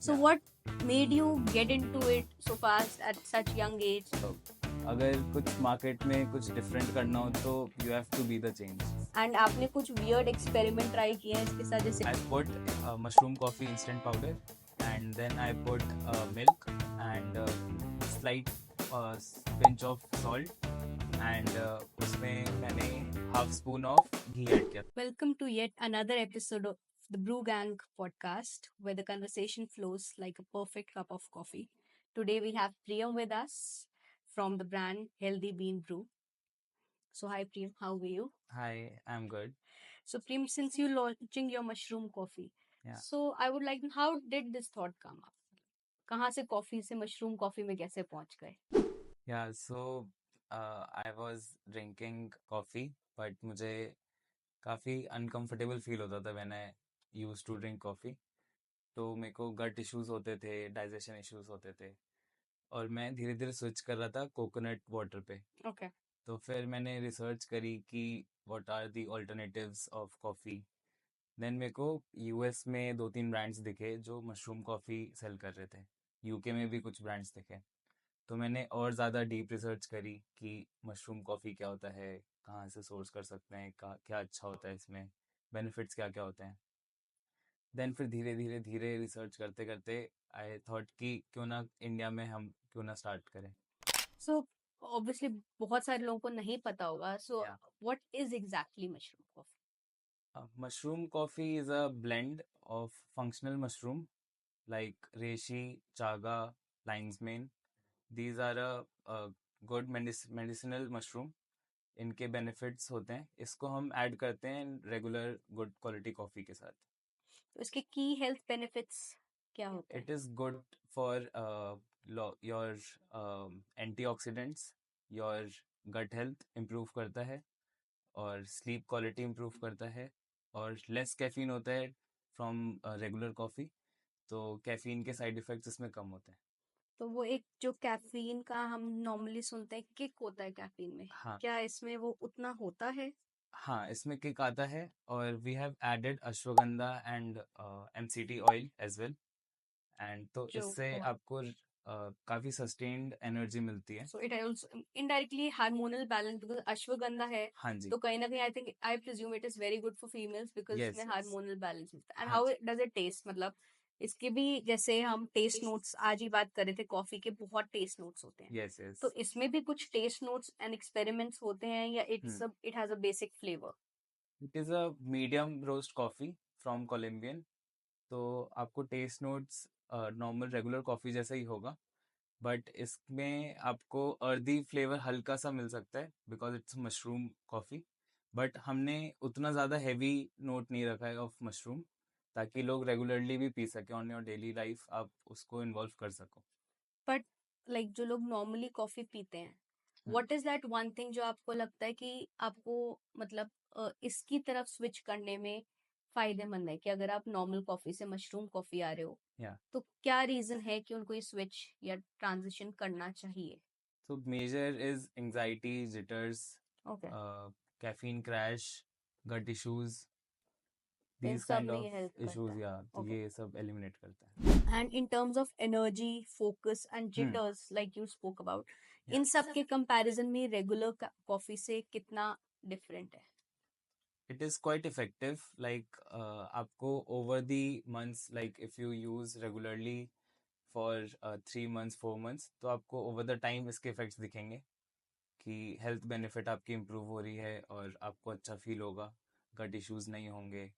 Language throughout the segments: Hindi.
So Yeah. what made you get into it so fast at such young age? तो अगर कुछ मार्केट में कुछ डिफरेंट करना हो तो you have to be the change. And आपने कुछ weird experiment try किए हैं इसके साथ जैसे I put mushroom coffee instant powder and then I put milk and slight pinch of salt and उसमें मैंने half spoon of ghee add किया. Welcome to yet another episode of the Brew Gang podcast, where the conversation flows like a perfect cup of coffee. Today we have Priyam with us from the brand Healthy Bean Brew. So hi Priyam, how are you? Hi, I'm good. So Priyam, since you launching your mushroom coffee, Yeah. so I would like to know, how did this thought come up? कहाँ से कॉफी से मशरूम कॉफी में कैसे पहुंच गए? Yeah, so I was drinking coffee, but मुझे काफ़ी अनकंफर्टेबल फील होता था when I used to drink coffee. तो मेरे को गट इश्यूज होते थे, डाइजेशन इश्यूज होते थे और मैं धीरे धीरे स्विच कर रहा था कोकोनट वाटर पे. Okay. तो फिर मैंने रिसर्च करी कि what are the alternatives of coffee. Then मेरे को यूएस में 2-3 ब्रांड्स दिखे जो मशरूम कॉफ़ी सेल कर रहे थे. यूके में भी कुछ ब्रांड्स दिखे. तो मैंने और ज़्यादा डीप रिसर्च करी कि मशरूम कॉफ़ी क्या होता है, कहाँ से सोर्स कर सकते हैं, क्या अच्छा होता है इसमें, बेनिफिट्स क्या क्या होते हैं. देन फिर धीरे धीरे धीरे रिसर्च करते करते आई थॉट कि क्यों ना इंडिया में हम क्यों ना स्टार्ट करें. So obviously बहुत सारे लोगों को नहीं पता होगा. So Yeah. what is exactly mushroom coffee? Mushroom coffee is a blend of functional mushroom like reishi, chaga, lion's mane. These are a good medicinal mushroom. इनके बेनिफिट्स होते हैं. इसको हम ऐड करते हैं रेगुलर गुड क्वालिटी कॉफ़ी के साथ. तो इसके की हेल्थ बेनिफिट्स क्या होते इट हैं? Is good for your antioxidants. Your gut health improve करता है और स्लीप क्वालिटी इम्प्रूव करता है और लेस कैफीन होता है फ्रॉम रेगुलर कॉफ़ी. तो कैफीन के साइड इफ़ेक्ट्स इसमें कम होते हैं. तो वो एक जो कैफीन का हम नॉर्मली सुनते हैं किक होता है कैफीन में, हाँ. क्या इसमें वो उतना होता है? हाँ, इसमें किक आता है और we have added ashwagandha and MCT oil as well. And तो जो इससे आपको काफ़ी सस्टेन्ड एनर्जी मिलती है. So it also indirectly hormonal balance, because ashwagandha है हाँ जी. तो कहीं ना कहीं I presume it is very good for females because yes इसमें यस. हार्मोनल बैलेंस मिलता है. एंड हाँ हाउ जी. डज इट टेस्ट, मतलब इसके भी जैसे हम टेस्ट नोट्स आज ही बात कर रहे थे, कॉफी के बहुत टेस्ट नोट्स होते हैं, यस यस. तो इसमें भी कुछ टेस्ट नोट्स एंड एक्सपेरिमेंट्स होते हैं या it has a basic flavour? It is a medium roast coffee from Colombian. तो आपको taste notes normal regular coffee जैसा ही होगा, बट इसमें आपको अर्दी फ्लेवर हल्का सा मिल सकता है because it's mushroom coffee. But हमने उतना ज़्यादा हैवी नोट नहीं रखा है ऑफ मशरूम ताकि लोग रेगुलरली भी पी सकें ऑन योर डेली लाइफ. आप उसको इन्वॉल्व कर सको. बट लाइक जो लोग नॉर्मली कॉफी पीते हैं, what is that one thing जो आपको लगता है कि आपको मतलब इसकी तरफ स्विच करने में फायदेमंद है, कि अगर आप नॉर्मल कॉफी से मशरूम कॉफी आ रहे हो या तो क्या रीजन है कि उनको ये स्विच या ट्रांजिशन करना चाहिए? so major is anxiety, jitters, okay. caffeine crash, gut issues. तो इन These सब kind में of ये हेल्प करता issues, है. yeah, तो ओके. ये सब eliminate करता है. And in terms of energy, focus and jitters like you spoke about, Yeah. इन सब के कंपैरिजन में रेगुलर कॉफी से कितना डिफरेंट है? It is quite effective. Like आपको over the months, like if you use regularly for 3 months, 4 months, तो आपको over the time इसके effects दिखेंगे कि हेल्थ बेनिफिट आपकी इम्प्रूव हो रही है और आपको अच्छा फील होगा, गट इश्यूज नहीं होंगे.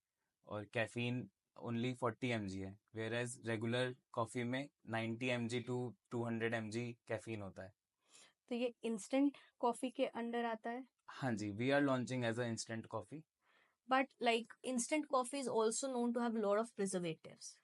और कैफीन ओनली 40 mg है वेयर एज रेगुलर कॉफ़ी में 90 mg टू 200 mg कैफीन होता है. तो ये इंस्टेंट कॉफी के अंडर आता है? हाँ जी, we are launching as a instant coffee. But like instant coffee is also known to have lot of preservatives,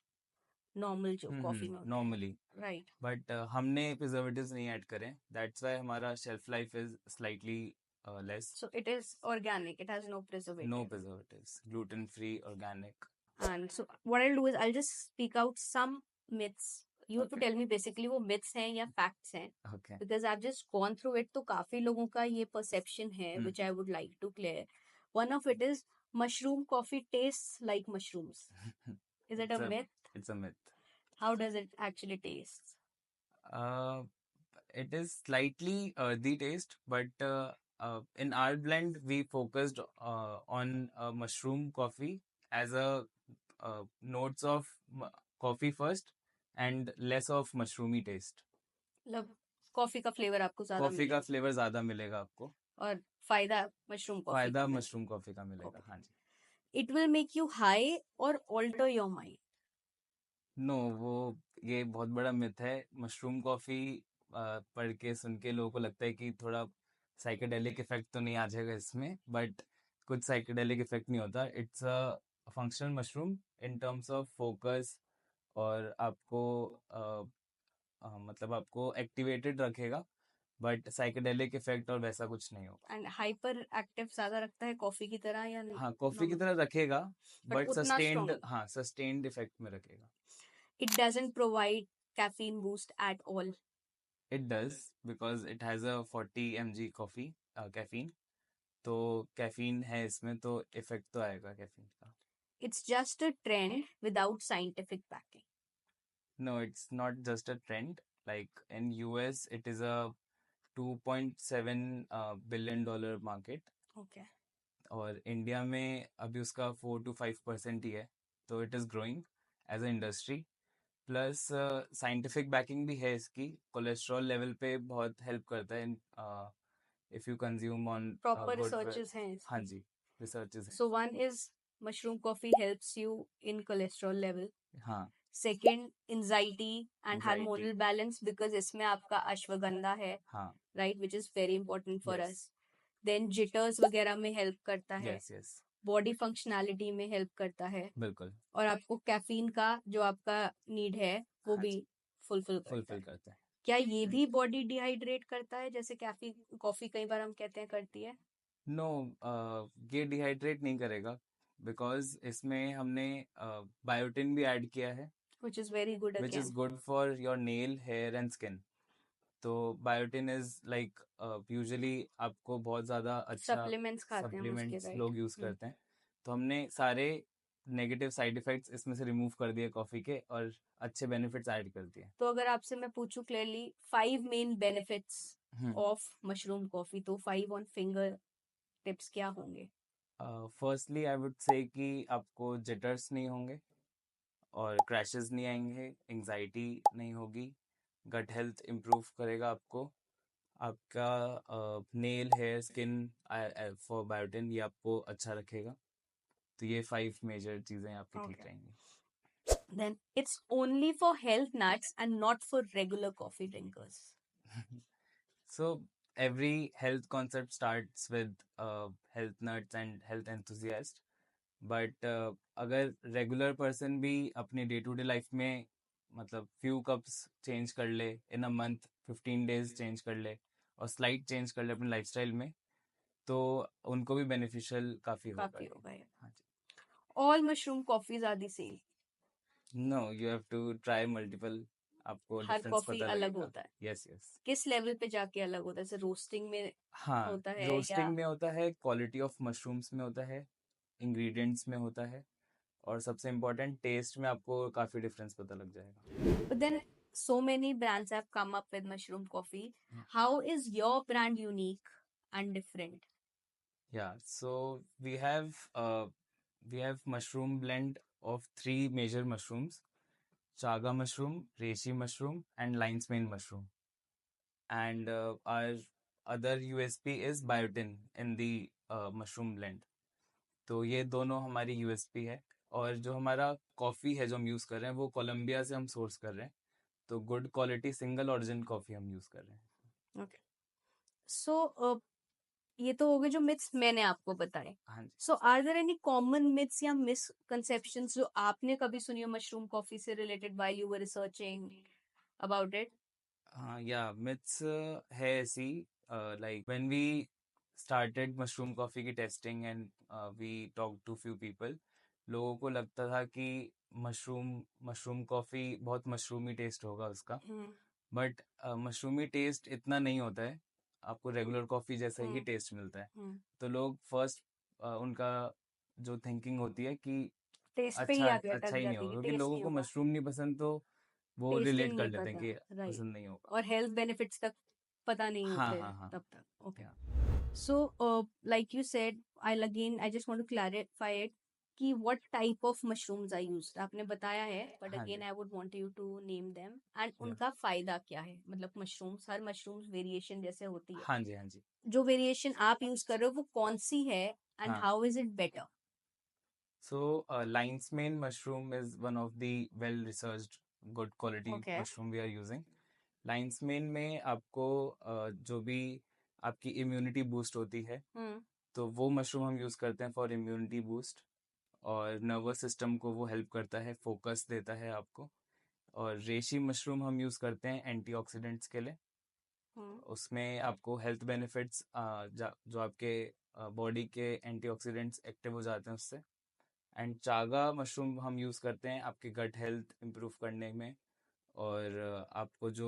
normal जो कॉफी में होते हैं, नॉर्मली. राइट? बट हमने प्रिजर्वेटिव्स नहीं ऐड करें, दैट्स वाई हमारा shelf life is slightly less. So it is organic, it has no no preservative. Preservatives, gluten free, organic. And so what I'll do is I'll just speak out some myths. You have to Okay. tell me basically वो myths हैं या facts हैं, Okay. because I've just gone through it. तो काफी लोगों का ये perception है which I would like to clear. One of it is mushroom coffee tastes like mushrooms. Is it a It's a myth? it's a myth. How does it actually taste? Uh, it is slightly earthy taste, but in our blend, we focused on mushroom coffee as a notes of coffee first and less of mushroomy taste. मतलब कॉफी का फ्लेवर आपको ज्यादा कॉफी का मिलेगा फ्लेवर ज्यादा मिलेगा आपको, और फायदा मशरूम कॉफी फायदा का मिलेगा. मशरूम कॉफी का मिलेगा. Okay. हाँ जी. It will make you high or alter your mind. No, वो ये बहुत बड़ा मिथ है. मशरूम कॉफी पढ़ के सुन के लोगों को लगता है कि थोड़ा साइकेडेलिक इफेक्ट तो नहीं आ जाएगा इसमें, बट कुछ साइकेडेलिक इफेक्ट नहीं होता. It's a functional mushroom in terms of focus, और आपको मतलब आपको एक्टिवेटेड रखेगा, बट साइकेडेलिक इफेक्ट और वैसा कुछ नहीं होगा. एंड हाइपर एक्टिव ज्यादा रखता है कॉफी की तरह या हाँ, कॉफी की नॉर्मल? तरह रखेगा, बट बट उतना सस्टेन्ड, स्ट्रॉन्ग. हाँ सस्टेन्ड इफेक्ट में रखेगा. It doesn't provide caffeine boost at all. It does because it has a 40 mg coffee caffeine. तो कैफीन है इसमें, तो इफेक्ट तो आएगा कैफीन का. It's just a trend without scientific backing. No, it's not just a trend. Like in US, it is a 2.7 billion-dollar market, Okay. और इंडिया में अभी उसका 4 to 5% ही है. तो it is growing as a industry. Plus scientific backing भी है इसकी. कोलेस्ट्रॉल लेवल पे बहुत हेल्प करता है if you consume on Proper good. researches हैं हाँ इसकी. जी, रिसर्चेस हैं. So one is mushroom coffee helps you in cholesterol level. हाँ, Second, anxiety and anxiety. hormonal balance because इसमें आपका अश्वगंधा है, हाँ, right, which is very important for yes us. Then jitters वगैरह में help करता है, यस यस, body functionality में help करता है, बिल्कुल. और आपको कैफीन का जो आपका नीड है वो हाँ भी जी, फुलफिल करता फुलफिल है. करता है. क्या ये भी बॉडी डिहाइड्रेट करता है जैसे कैफी कॉफी कई बार हम कहते हैं करती है? नो, ये डिहाइड्रेट नहीं करेगा, बिकॉज इसमें हमने बायोटिन भी ऐड किया है, Which is very good which is again. Good for your nail, hair and skin. तो बायोटिन इज लाइक यूजुअली आपको बहुत ज़्यादा अच्छा सप्लीमेंट्स खाते हैं हम उसके, सप्लीमेंट्स राइट? लोग यूज़ करते हैं. तो हमने सारे नेगेटिव साइड इफ़ेक्ट्स इसमें से रिमूव कर दिए कॉफ़ी के, और अच्छे बेनिफिट्स ऐड कर दिए. तो अगर आपसे मैं पूछूं clearly 5 main benefits of mushroom coffee, तो 5 ऑन फिंगर टिप्स क्या होंगे? फर्स्टली आई वुड से कि आपको जिटर्स नहीं होंगे, और क्रैशेस नहीं आएंगे, एंजाइटी नहीं होगी, गट हेल्थ इम्प्रूव करेगा आपको, आपका nail, hair, skin for biotin ये आपको अच्छा रखेगा. तो ये 5 मेजर चीज़ें आपकी ठीक Okay. रहेंगी. Then it's only for health nuts and not for regular coffee drinkers. So every health concept starts with health nuts and health enthusiast. But अगर रेगुलर पर्सन भी अपने डे टू डे लाइफ में मतलब फ्यू कप्स चेंज कर ले इन अ मंथ, 15 days चेंज कर ले, और स्लाइट चेंज कर ले अपने लाइफस्टाइल में, तो उनको भी बेनिफिशियल काफ़ी होगा काफी ये. होगा ये. हाँ जी. All mushroom coffees are the same. No, you have to try multiple, आपको हर डिफरेंस कॉफी पता अलग लगेगा. होता है. Yes yes. किस लेवल पे जाके अलग होता है? जैसे रोस्टिंग में हाँ, होता है या? रोस्टिंग में होता है, क्वालिटी ऑफ मशरूम्स में होता है, इंग्रेडिएंट्स में होता है, और सबसे इम्पोर्टेंट टेस्ट में आपको काफ़ी डिफरेंस पता लग जाएगा. But then so many brands have come up with mushroom coffee. How is your brand unique and different? Yeah, so we have mushroom blend of 3 major mushrooms: chaga mushroom, reishi mushroom, and lion's mane mushroom. And our other USP is biotin in the mushroom blend. तो ये दोनों हमारी यूएसपी है. और जो हमारा कॉफ़ी है जो हम यूज़ कर रहे हैं, वो कोलंबिया से हम सोर्स कर रहे हैं. तो good quality single origin coffee हम यूज़ कर रहे हैं. Okay. So ये तो हो गए जो मिथ्स मैंने आपको बताए. हाँ जी. So are there any common myths या मिसकंसेप्शंस जो आपने कभी सुनी हो मशरूम कॉफी से related while you were researching about it? हाँ, या मिथ्स है ऐसी. Like when we started mushroom coffee की testing and we talk to few people, लोगों को लगता था कि मशरूम मशरूम कॉफ़ी बहुत मशरूमी टेस्ट होगा उसका. बट मशरूमी टेस्ट इतना नहीं होता है, आपको रेगुलर कॉफ़ी जैसा ही टेस्ट मिलता है. तो लोग फर्स्ट उनका जो थिंकिंग होती है कि टेस्ट पे ही अच्छा आके अच्छा अटक ही नहीं जाती होगा, है, क्योंकि टेस्ट लोगों नहीं को होगा. मशरूम नहीं पसंद. तो वो रिलेट टेस्टिंग कर नहीं लेते हैं पता, कि राइट। पसंद नहीं होगा। और हेल्थ बेनिफिट्स तक पता नहीं हाँ होते हाँ हाँ। तब तक। ओके। या So, like you said, I just want to clarify it कि what type of mushrooms are used. आपने बताया है, but हाँ again ji. I would want you to name them and या उनका फायदा क्या है, मतलब mushrooms, हर mushrooms वेरिएशन जैसे होती है, हाँ जी हाँ जी। जो वेरिएशन आप यूज कर रहे हो वो कौन सी है एंड हाँ, how is it better? so lion's mane mushroom is one of the well researched good quality okay. mushroom we are using. lion's mane में आपको जो भी आपकी इम्यूनिटी बूस्ट होती है, हम्म। तो वो मशरूम हम यूज़ करते हैं फॉर इम्यूनिटी बूस्ट। और नर्वस सिस्टम को वो हेल्प करता है, फोकस देता है आपको। और रेशी मशरूम हम यूज़ करते हैं एंटीऑक्सीडेंट्स के लिए। हम्म। उसमें आपको हेल्थ बेनिफिट्स जो आपके बॉडी के एंटीऑक्सीडेंट्स एक्टिव हो जाते हैं उससे। एंड चागा मशरूम हम यूज़ करते हैं आपके गट हेल्थ इम्प्रूव करने में। और आपको जो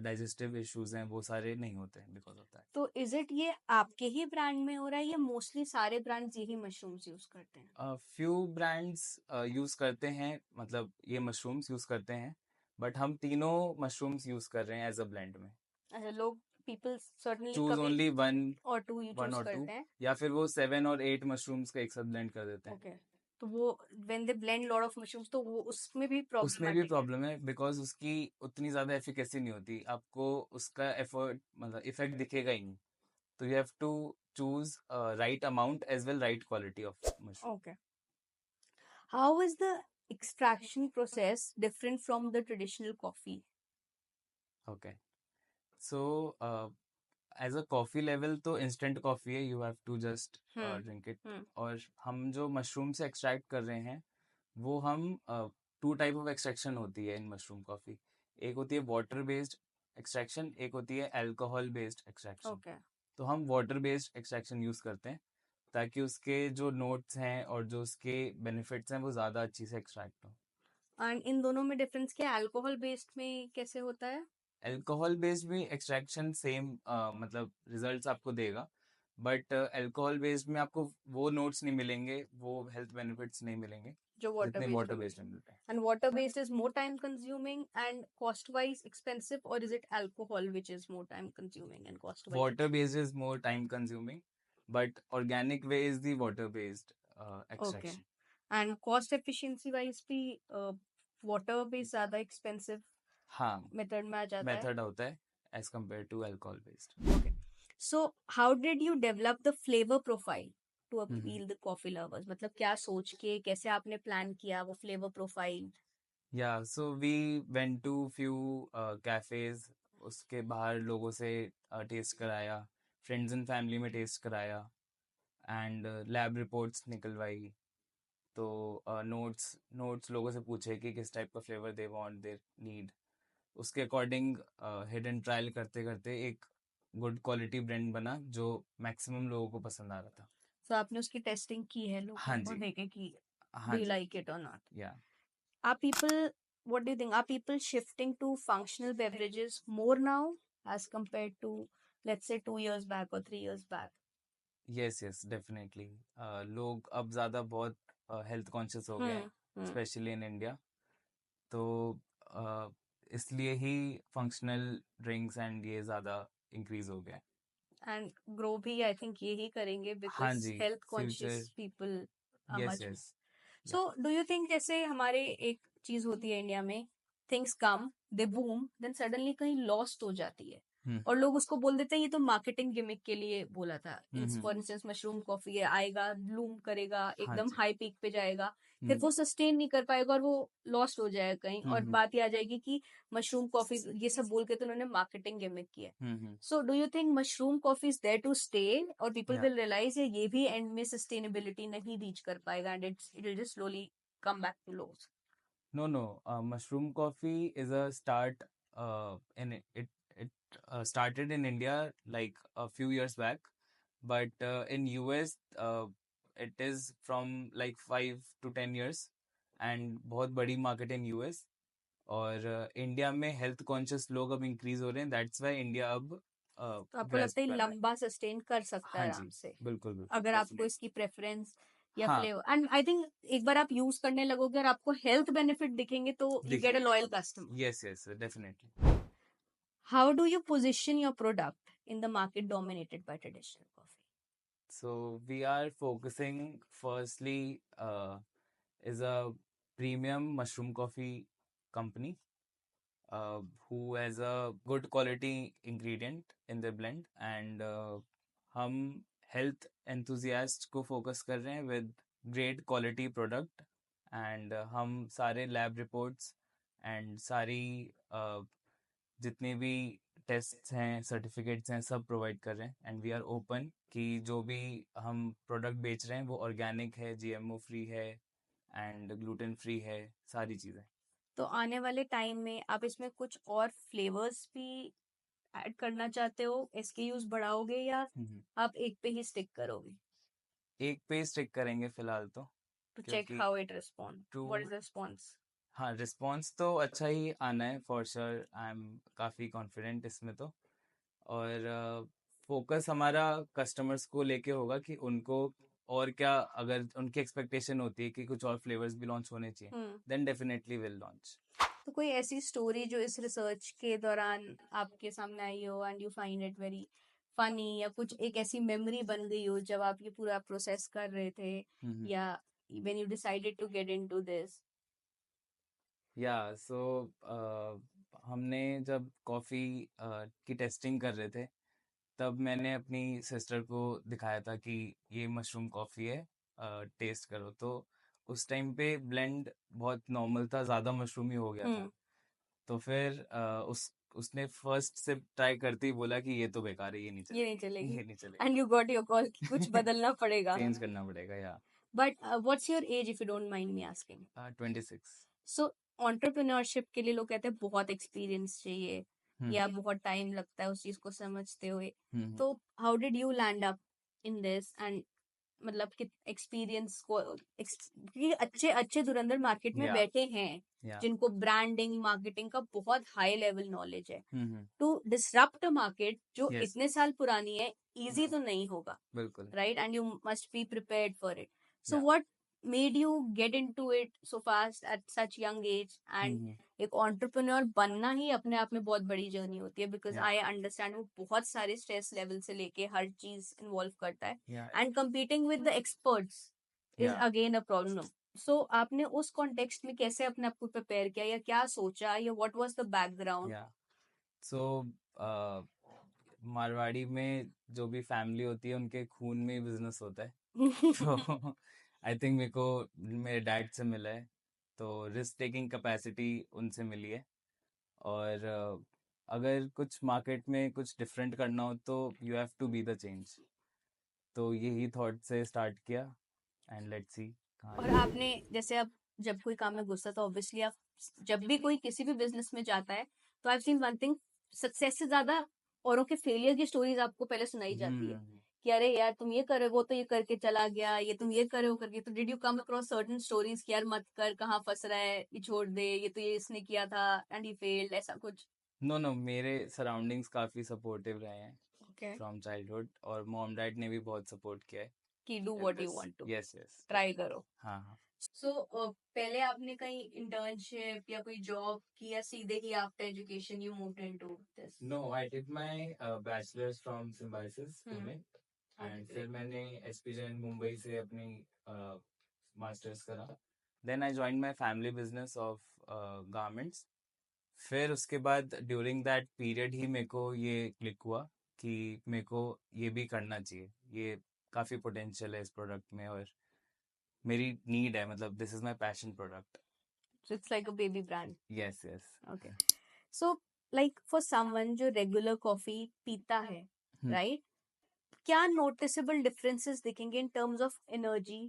डाइजेस्टिव इश्यूज हैं वो सारे नहीं होते हैं बिकॉज ऑफ दैट। तो इज इट ये आपके ही ब्रांड में हो रहा है या मोस्टली सारे ब्रांड्स यही मशरूम्स यूज करते हैं? फ्यू ब्रांड्स यूज़ करते हैं, मतलब ये मशरूम्स यूज़ करते हैं, बट हम तीनों मशरूम्स यूज़ कर रहे हैं एज अ ब्लेंड में। अच्छा, लोग पीपल सर्टेनली चूज कभी ओनली वन, और टू यू वन चूज और टू, करते हैं। या फिर वो 7 और 8 मशरूम्स का एक साथ ब्लेंड कर देते हैं। ओके। तो वो when they blend lot of mushrooms तो वो उसमें भी उसमें भी प्रॉब्लमेटिक है? प्रॉब्लम है बिकॉज उसकी उतनी ज़्यादा एफिकेसी नहीं होती, आपको उसका एफर्ट मतलब इफेक्ट दिखेगा ही नहीं। तो you have to choose right amount as well right quality of mushroom. Okay. How is the extraction process different from the traditional coffee? Okay, so as a coffee level तो इंस्टेंट कॉफ़ी है, you have to just hmm. Drink it. Hmm. और हम जो मशरूम से एक्सट्रैक्ट कर रहे हैं वो हम टू टाइप ऑफ एक्सट्रैक्शन होती है इन मशरूम कॉफ़ी। एक होती है वाटर बेस्ड एक्सट्रैक्शन, एक होती है अल्कोहल बेस्ड एक्सट्रैक्शन। ओके। तो हम वाटर बेस्ड एक्सट्रैक्शन यूज़ करते हैं ताकि उसके जो नोट्स हैं और जो उसके बेनिफिट्स हैं वो ज़्यादा अच्छी से एक्सट्रैक्ट हो। एंड इन दोनों में डिफरेंस क्या है? अल्कोहल बेस्ड में कैसे होता है? अल्कोहल बेस्ड भी एक्सट्रैक्शन सेम मतलब रिजल्ट्स आपको देगा, बट अल्कोहल बेस्ड में आपको वो नोट्स नहीं मिलेंगे, वो हेल्थ बेनिफिट्स नहीं मिलेंगे जो वाटर जितने बेस्ड में वाटर बेस्ड मिलते में हैं। मिलते हैं। And water based is more time consuming and cost wise expensive, और is it alcohol which is more time consuming and cost wise water expensive? Based is more time consuming, but organic way is the water based okay. Extraction. And cost efficiency wise भी वाटर बेस्ड ज्यादा एक्सपेंसिव हाँ, मेथड में आ जाता है? मेथड होता है as compare to alcohol based. Okay. So how did you develop the flavour profile to hmm. Appeal the coffee lovers? मतलब क्या सोच के, कैसे आपने प्लान किया वो flavour profile? Yeah so we went to few cafes, उसके बाहर लोगों से टेस्ट कराया, फ्रेंड्स एंड फैमिली में टेस्ट कराया, एंड लैब रिपोर्ट्स निकलवाई। तो नोट्स नोट्स लोगों से पूछे कि किस टाइप का flavour they want, they need. उसके अकॉर्डिंग हिडन ट्रायल करते करते एक गुड क्वालिटी ब्रांड बना जो मैक्सिमम लोगों को पसंद आ रहा था। तो आपने उसकी टेस्टिंग की है, हाँ लोगों को जी। देखे कि हाँ do you जी। like it or not? या Are people, what do you think? Are people shifting to functional beverages more now as compared to, let's say, 2 years back or 3 years back? Yes yes definitely. लोग अब ज़्यादा बहुत हेल्थ कॉन्शियस हो गए हैं, हम्म। Specially in India. तो uh, इसलिए ही फंक्शनल ड्रिंक्स एंड ये ज़्यादा इंक्रीज हो गया है। एंड ग्रो भी आई थिंक यही करेंगे हाँ बिकॉज जी। Health conscious future. People are yes much. Yes. Yeah so do you think जैसे हमारे एक चीज होती है इंडिया में, थिंग्स कम, दे बूम, देन सडनली कहीं लॉस्ट हो जाती है हम्म और लोग उसको बोल देते हैं ये तो मार्केटिंग गिमिक के लिए बोला था। हम्म। फॉर इंस्टेंस मशरूम कॉफी है, आएगा, ब्लूम करेगा, हाँ एकदम जी। हाई पीक पे जाएगा, फिर हम्म वो सस्टेन नहीं कर पाएगा और वो लॉस्ट हो जाएगा कहीं, और हम्म बात ये आ जाएगी कि मशरूम कॉफी ये सब बोल के तो उन्होंने मार्केटिंग गिमिक किया है। हम्म। So do you think mushroom coffee is there to stay, और people या will realize ये भी end में sustainability नहीं reach कर पाएगा and it'll just slowly come back to lows? no no, mushroom coffee is a start, in it started in India like a few years back, but in US it is from like 5 to 10 years, and बहुत बड़ी market in US। और इंडिया में हेल्थ कॉन्शियस लोग अब इंक्रीज हो रहे हैं, दैट्स वाई इंडिया अब तो आपको लगता ग्रेस्प है कर रहा है। लंबा सस्टेन कर सकता है हाँ आराम जी, से बिल्कुल अगर बिल्कुल आपको डेफिनेटली। इसकी प्रेफरेंस या हाँ फ्लेवर, एंड आई थिंक एक बार आप यूज करने लगोगे और आपको हेल्थ बेनिफिट दिखेंगे तो यू दिख get a loyal customer. Yes yes definitely. How do you position your product in the market dominated by traditional coffee? So we are focusing firstly is a premium mushroom coffee company who has a good quality ingredient in their blend and हम health enthusiast को focus कर रहे हैं with great quality product and हम सारे lab reports and सारी जितने भी टेस्ट्स हैं सर्टिफिकेट्स हैं सब प्रोवाइड कर रहे हैं एंड वी आर ओपन कि जो भी हम प्रोडक्ट बेच रहे हैं वो ऑर्गेनिक है, जीएमओ फ्री है एंड ग्लूटेन फ्री है, सारी चीज़ें. तो आने वाले टाइम में आप इसमें कुछ और फ्लेवर्स भी ऐड करना चाहते हो, एसकेयूज बढ़ाओगे या आप एक पे ही स्टिक करोगे? एक पे स्टिक करेंगे फिलहाल तो टू चेक क्योंकि how it respond, to what is the response? हाँ रिस्पॉन्स तो अच्छा ही आना है फॉर श्योर. आई एम काफ़ी कॉन्फिडेंट इसमें तो. और फोकस हमारा कस्टमर्स को लेके होगा कि उनको और क्या, अगर उनकी एक्सपेक्टेशन होती है कि कुछ और फ्लेवर्स भी लॉन्च होने चाहिए देन डेफिनेटली विल लॉन्च. तो कोई ऐसी स्टोरी जो इस रिसर्च के दौरान आपके सामने आई हो and you find it very funny, या कुछ एक ऐसी मेमोरी बन गई हो जब आप ये पूरा प्रोसेस कर रहे थे, या when you decided to get into this? Yeah so हमने जब कॉफ़ी की टेस्टिंग कर रहे थे तब मैंने अपनी सिस्टर को दिखाया था कि ये मशरूम कॉफ़ी है, टेस्ट करो. तो उस टाइम पे ब्लेंड बहुत नॉर्मल था, ज़्यादा मशरूम ही हो गया था. तो फिर उसने फर्स्ट सिप ट्राई करते ही बोला कि ये तो बेकार है, ये नहीं ये नहीं चलेगा, चलेगी, ये नहीं चलेगा, and you got your call कि कुछ बदलना पड़ेगा. चेंज करना पड़ेगा. या but what's your age if you don't mind me asking? 26. So entrepreneurship के लिए लोग कहते हैं बहुत एक्सपीरियंस चाहिए या बहुत टाइम लगता है उस चीज को समझते हुए. तो how did you land up in this, and मतलब कि एक्सपीरियंस को क्योंकि अच्छे अच्छे धुरंधर मार्केट में या बैठे हैं या जिनको ब्रांडिंग मार्केटिंग का बहुत हाई लेवल नॉलेज है. टू डिसरप्ट मार्केट जो यस इतने साल पुरानी है, इजी तो नहीं होगा, बिल्कुल. right? And you must be prepared for it. So या what made you get into it so fast at such young age? And एक entrepreneur बनना ही अपने आप में बहुत बड़ी जर्नी होती है, because या I understand वो बहुत सारे स्ट्रेस लेवल से लेके हर चीज इन्वॉल्व करता है, या and competing with the experts is या again a problem. So आपने उस कॉन्टेक्स्ट में कैसे अपने आप को प्रिपेयर किया, या क्या सोचा, या what was the background? या सो मारवाड़ी में जो भी फैमिली होती है उनके खून में ही बिजनेस होता है. तो आई थिंक मेरे को मेरे डैड से मिला है, तो रिस्क टेकिंग कैपेसिटी उनसे मिली है. और अगर कुछ मार्केट में कुछ डिफरेंट करना हो तो you have to be the change. तो यही थॉट से स्टार्ट किया एंड लेट्स सी कहाँ और जाता है. आपने जैसे अब जब कोई काम में घुसता तो ऑब्वियसली आप, जब भी कोई किसी भी बिजनेस में जाता है तो I seen one thing, success से ज्यादा औरों के फेलियर की स्टोरीज आपको पहले सुनाई जाती है कि अरे यार तुम ये करे, वो तो ये करके चला गया, ये तुम ये करे, वो करके. तो did you come across certain stories कि यार मत कर, कहाँ फंस रहा है, ये छोड़ दे, ये तो ये इसने किया था एंड ही फेल्ड, ऐसा कुछ? नो नो मेरे सराउंडिंग्स काफ़ी सपोर्टिव रहे हैं ओके, फ्रॉम चाइल्डहुड, और मॉम डैड ने भी बहुत सपोर्ट किया है कि do in what you this. Want to, yes yes try करो. हाँ हाँ. सो पहले आपने कहीं इंटर्नशिप या कोई जॉब की, या सीधे ही after education you moved into this? No I did my bachelors from Symbiosis Pune and फिर मैंने एसपी जैन मुंबई से अपनी मास्टर्स करा. Then I join my family business of garments. फिर उसके बाद ड्यूरिंग दैट पीरियड ही मेरे को ये क्लिक हुआ कि मेरे को ये भी करना चाहिए, ये काफ़ी पोटेंशियल है इस प्रोडक्ट में और मेरी नीड है, मतलब this is my passion product. So it's like a baby brand. Yes yes. Okay. So like for someone जो regular coffee पीता है, right? क्या noticeable differences दिखेंगे in terms of energy,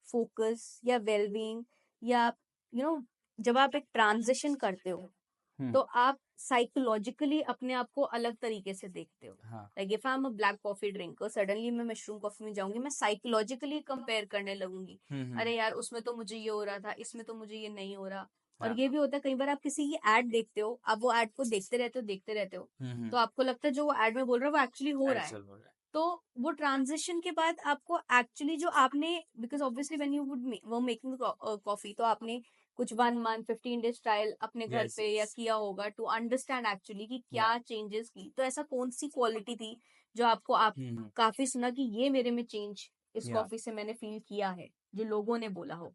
focus या well-being, या you know जब आप एक transition करते हो तो आप साइकोलॉजिकली अपने आप को अलग तरीके से देखते हो. हाँ like if I am a black coffee drinker, suddenly मैं मशरूम कॉफी में जाऊंगी, मैं साइकोलॉजिकली कंपेयर करने लगूंगी, अरे यार उसमें तो मुझे ये हो रहा था, इसमें तो मुझे ये नहीं हो रहा. और हाँ ये भी होता है कई बार आप किसी की एड देखते हो, आप वो एड को देखते रहते हो तो आपको लगता है जो वो एड में बोल रहा है वो एक्चुअली हो रहा है. एक्चुअल हो रहा है. तो वो ट्रांजिशन के बाद आपको एक्चुअली जो आपने, बिकॉज ऑब्वियसली व्हेन यू वो मेकिंग कॉफी, तो आपने कुछ 1 मंथ 15 डेज ट्रायल अपने घर यस पे या यस किया होगा टू अंडरस्टैंड एक्चुअली कि या क्या चेंजेस की। तो ऐसा कौन सी क्वालिटी थी जो आपको आप काफी सुना कि ये मेरे में चेंज इस या कॉफी से मैंने फील किया है, जो लोगों ने बोला हो?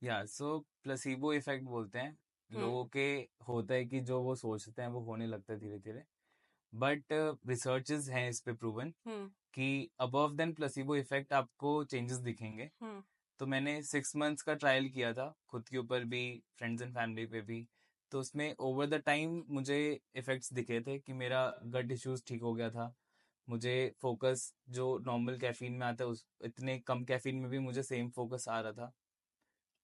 या सो प्लेसिबो इफेक्ट बोलते हैं हम्म। लोगों के। होता है कि जो वो सोचते हैं वो होने लगता है धीरे धीरे। बट रिसर्चेस हैं इस पे प्रूवन हम्म। कि अबव देन प्लेसिबो इफेक्ट आपको चेंजेस दिखेंगे। हम्म। तो मैंने 6 मंथ्स का ट्रायल किया था खुद के ऊपर भी, फ्रेंड्स एंड फैमिली पे भी। तो उसमें ओवर द टाइम मुझे इफेक्ट्स दिखे थे कि मेरा गट इश्यूज ठीक हो गया था। मुझे फोकस जो नॉर्मल कैफीन में आता है उस इतने कम कैफीन में भी मुझे सेम फोकस आ रहा था।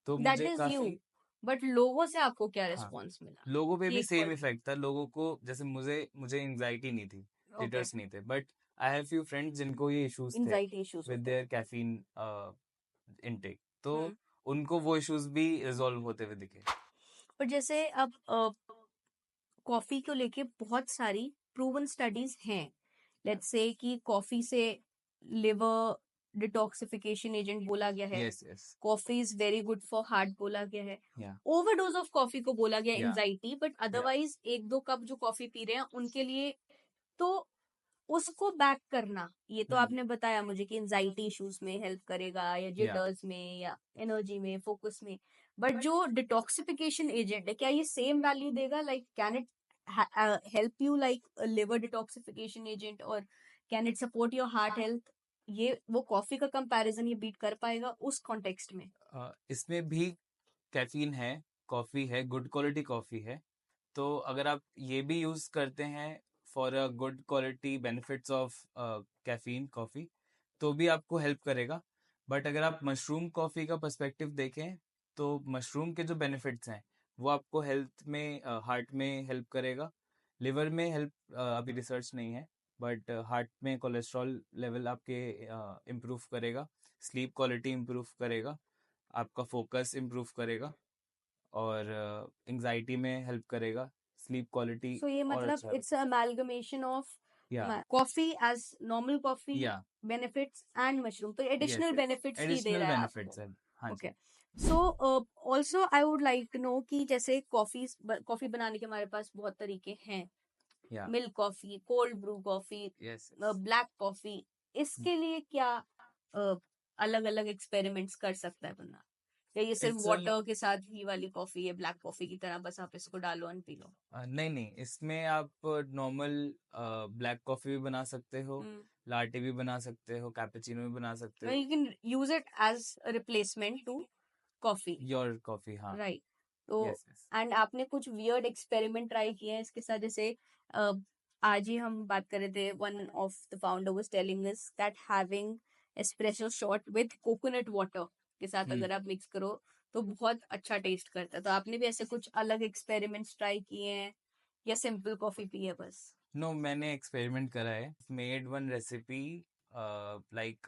तो दैट मुझे इज यू, काफी। बट लोगों से आपको क्या हाँ, रिस्पॉन्स मिला लोगों पे कि भी एक सेम क्वालिटी? इफेक्ट था। लोगों को जैसे मुझे एंजाइटी नहीं थी, ओके। जिटर्स नहीं थे, but I have few friends जिनको ये इश्यूज थे एंजाइटी इश्यूज विद होते हैं। There caffeine intake. तो हम्म। उनको वो इश्यूज भी रिजॉल्व होते हुए दिखे। पर जैसे अब कॉफी को लेके बहुत सारी प्रूवन स्टडीज हैं। लेट्स से कि कॉफी से लिवर डिटॉक्सिफिकेशन एजेंट बोला गया है, yes yes coffee is very good for heart बोला गया है, या ओवरडोज ऑफ कॉफी को बोला गया या एंजाइटी, बट या अदरवाइज 1-2 कप जो कॉफी पी रहे हैं उनके लिए, तो उसको बैक करना, ये तो आपने बताया मुझे कि एंजाइटी इश्यूज में हेल्प करेगा या या जिटर्स में या एनर्जी में, फोकस में, बट जो डिटॉक्सिफिकेशन एजेंट है क्या ये सेम वैल्यू देगा? Like can it help you like liver detoxification agent, और can it support your heart health? ये वो कॉफी का कंपैरिजन ये बीट कर पाएगा उस कॉन्टेक्स्ट में? इसमें भी कैफीन है, कॉफी है, गुड क्वालिटी कॉफी है। तो अगर आप ये भी यूज करते हैं for a good quality benefits of caffeine coffee, तो भी आपको हेल्प करेगा। बट अगर आप मशरूम कॉफी का पर्सपेक्टिव देखें तो मशरूम के जो बेनिफिट्स हैं वो आपको हेल्थ में, हार्ट में हेल्प करेगा। लिवर में हेल्प अभी रिसर्च नहीं है, बट हार्ट में कोलेस्ट्रॉल लेवल आपके इम्प्रूव करेगा, स्लीप क्वालिटी इम्प्रूव करेगा, आपका फोकस इम्प्रूव करेगा, और एंजाइटी में हेल्प करेगा, स्लीप क्वालिटी सो ये और मतलब अच्छा इट्स अमेलगमेशन ऑफ या कॉफी एज नॉर्मल कॉफी या बेनिफिट्स एंड मशरूम, तो यस एडिशनल यस बेनिफिट्स ही दे एडिशनल रहा है बेनिफिट्स आपको। है। हाँ ओके। जी। So also I would like to know कि जैसे कॉफी बनाने के हमारे पास बहुत तरीके हैं, या milk coffee, cold brew coffee, yes yes black coffee, इसके लिए क्या अलग अलग एक्सपेरिमेंट्स कर सकता है बंदा, या ये सिर्फ इट्स वाटर के साथ ही वाली कॉफी है ब्लैक कॉफी की तरह, बस आप इसको डालो और पी लो? नहीं नहीं, इसमें आप नॉर्मल ब्लैक कॉफी भी बना सकते हो, लाटे भी बना सकते हो, कैपेचिनो भी बना सकते हो। You can use it as replacement to coffee, your coffee, हाँ। राइट? तो यस यस एंड आपने कुछ वियर्ड एक्सपेरिमेंट ट्राई किए हैं इसके साथ? जैसे अ, आज ही हम बात कर रहे थे, one of the founder was telling us that having espresso shot with coconut water के साथ हम्म। अगर आप मिक्स करो तो बहुत अच्छा टेस्ट करता है। तो आपने भी ऐसे कुछ अलग एक्सपेरिमेंट्स ट्राई किए हैं या सिंपल कॉफी पी है बस? नो, मैंने एक्सपेरिमेंट करा है, made one recipe, like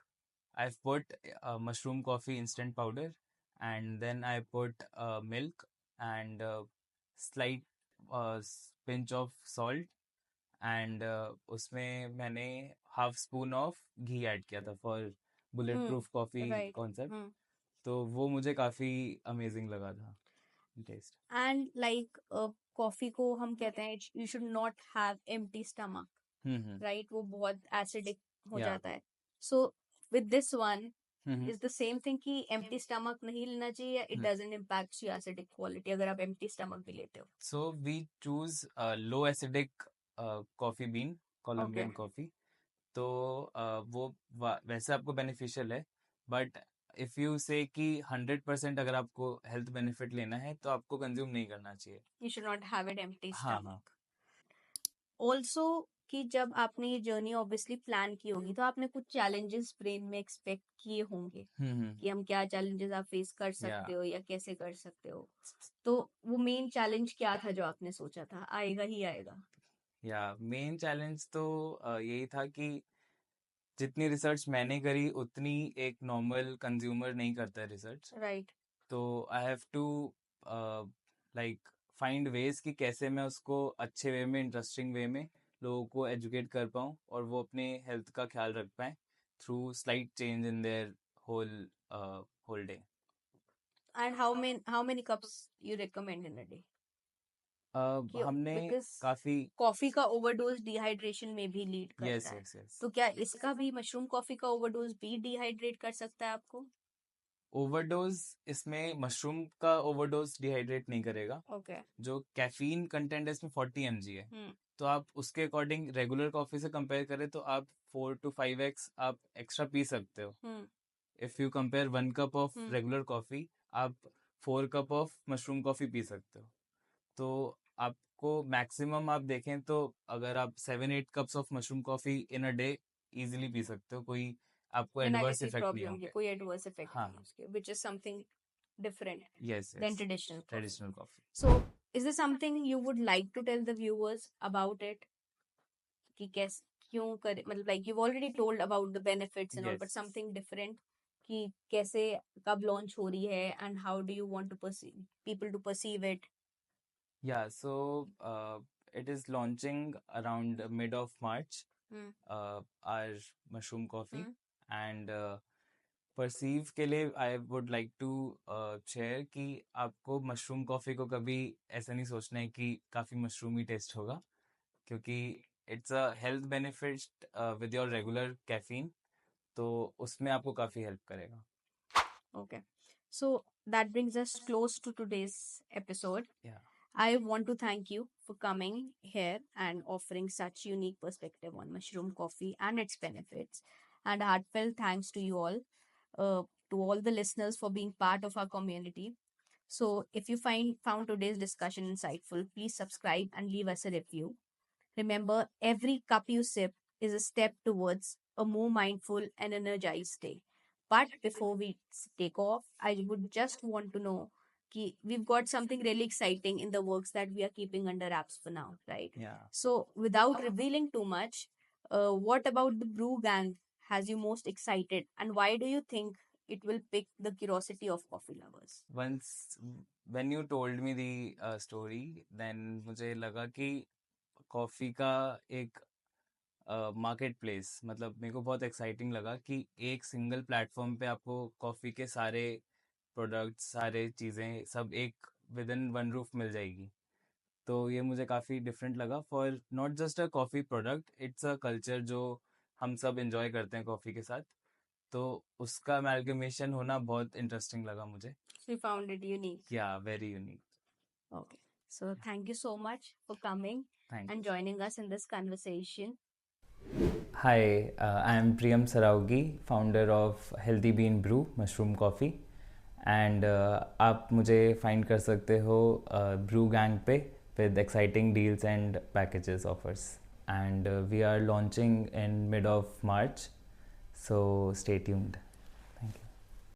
I've put mushroom coffee instant powder, and then I put milk and slight pinch of salt, and उसमें मैंने half spoon of ghee add किया था for bullet proof coffee right. Concept. तो वो मुझे काफी अमेजिंग लगा था टेस्ट। एंड लाइक कॉफी को हम कहते हैं you should not have empty stomach, hmm. Right? वो बहुत एसिडिक हो या जाता है। So with this one hmm is the same thing कि एम्प्टी स्टमक नहीं लेना चाहिए, या it doesn't impact your acidic quality अगर आप एम्प्टी स्टमक भी लेते हो? So we choose low acidic coffee bean, okay. Colombian coffee. तो वो वैसे आपको बेनिफिशियल है, बट इफ यू से कि 100% अगर आपको हेल्थ बेनिफिट लेना है तो आपको कंज्यूम नहीं करना चाहिए। You should not have it empty हाँ हाँ। स्टमक। ऑल्सो कि जब आपने ये जर्नी ऑब्वियसली प्लान की होगी तो आपने कुछ चैलेंजेस ब्रेन में एक्सपेक्ट किए होंगे हम्म। कि हम क्या चैलेंजेस आप फेस कर या सकते हो या कैसे कर सकते हो। तो वो मेन चैलेंज क्या था जो आपने सोचा था आएगा ही आएगा? या मेन चैलेंज तो यही था कि जितनी रिसर्च मैंने करी उतनी एक नॉर्मल कंज्यूमर नहीं करता है रिसर्च। राइट। तो I have to like find ways कि कैसे मैं उसको अच्छे वे में, इंटरेस्टिंग वे में लोगों को एजुकेट कर पाऊँ और वो अपने हेल्थ का ख्याल रख पाएँ through slight change in there whole whole day. And how many cups you recommend in a day? हमने बिकॉज काफ़ी कॉफी का ओवरडोज डिहाइड्रेशन में भी लीड यस करता है, यस यस तो क्या इसका भी मशरूम कॉफी का ओवरडोज भी डिहाइड्रेट कर सकता है आपको? ओवरडोज इसमें मशरूम का ओवरडोज डिहाइड्रेट नहीं करेगा। ओके। जो कैफीन कंटेंट है इसमें 40 mg है, तो आप उसके अकॉर्डिंग रेगुलर कॉफी से कंपेयर करें तो आप 4 to 5x आप एक्स्ट्रा पी सकते हो। If you compare 1 cup of regular coffee, आप 4 cup of mushroom coffee P सकते हो। तो आपको मैक्सिमम आप देखें तो अगर आप 7-8 cups of mushroom coffee in a day easily P सकते हो, कोई आपको बिना एडवर्स किसी इफेक्ट नहीं प्रॉब्लम के होंगे। कोई एडवर्स इफेक्ट हाँ नहीं है उसके, which is something different yes than yes traditional coffee. Traditional coffee. So, is there something you would like to tell the viewers about it? कि कैसे क्यों करे, मतलब like you've already told about the benefits and all, but yes something different कि कैसे, कब launch हो रही है and how do you want to perceive people to perceive it? Yeah, so it is launching around mid of March, our mushroom coffee. And perceive के लिए I would like to share कि आपको मशरूम कॉफ़ी को कभी ऐसा नहीं सोचना है कि काफ़ी मशरूमी टेस्ट होगा, क्योंकि it's a health benefit with your regular caffeine, तो उसमें आपको काफ़ी हेल्प करेगा। Okay. So that brings us close to today's episode. Yeah. I want to thank you for coming here and offering such unique perspective on mushroom coffee and its benefits. And a heartfelt thanks to you all, to all the listeners for being part of our community. So if you found today's discussion insightful, please subscribe and leave us a review. Remember, every cup you sip is a step towards a more mindful and energized day. But before we take off, I would just want to know कि we've got something really exciting in the works that we are keeping under wraps for now, right? Yeah. So, without revealing too much, what about the Brew Gang has you most excited, and why do you think it will pick the curiosity of coffee lovers? Once when you told me the story, then मुझे लगा कि कॉफ़ी का एक मार्केट प्लेस, मतलब मेरे को बहुत एक्साइटिंग लगा कि एक सिंगल प्लेटफॉर्म पे आपको कॉफ़ी के सारे प्रोडक्ट्स, सारे चीज़ें सब एक विद इन वन रूफ मिल जाएगी। तो ये मुझे काफ़ी डिफरेंट लगा for not just a coffee product, it's a culture जो हम सब इंजॉय करते हैं कॉफ़ी के साथ। तो उसका अमेलगमेशन होना बहुत इंटरेस्टिंग लगा मुझे। So, you found it unique. या very unique. Okay. So, thank you so much for coming thank and you. joining us in this conversation. Hi, I am Priyam Saraugi, founder of Healthy Bean Brew Mushroom Coffee, and आप मुझे find कर सकते हो Brew Gang पे with exciting deals and packages offers, and we are launching in mid of March, so stay tuned.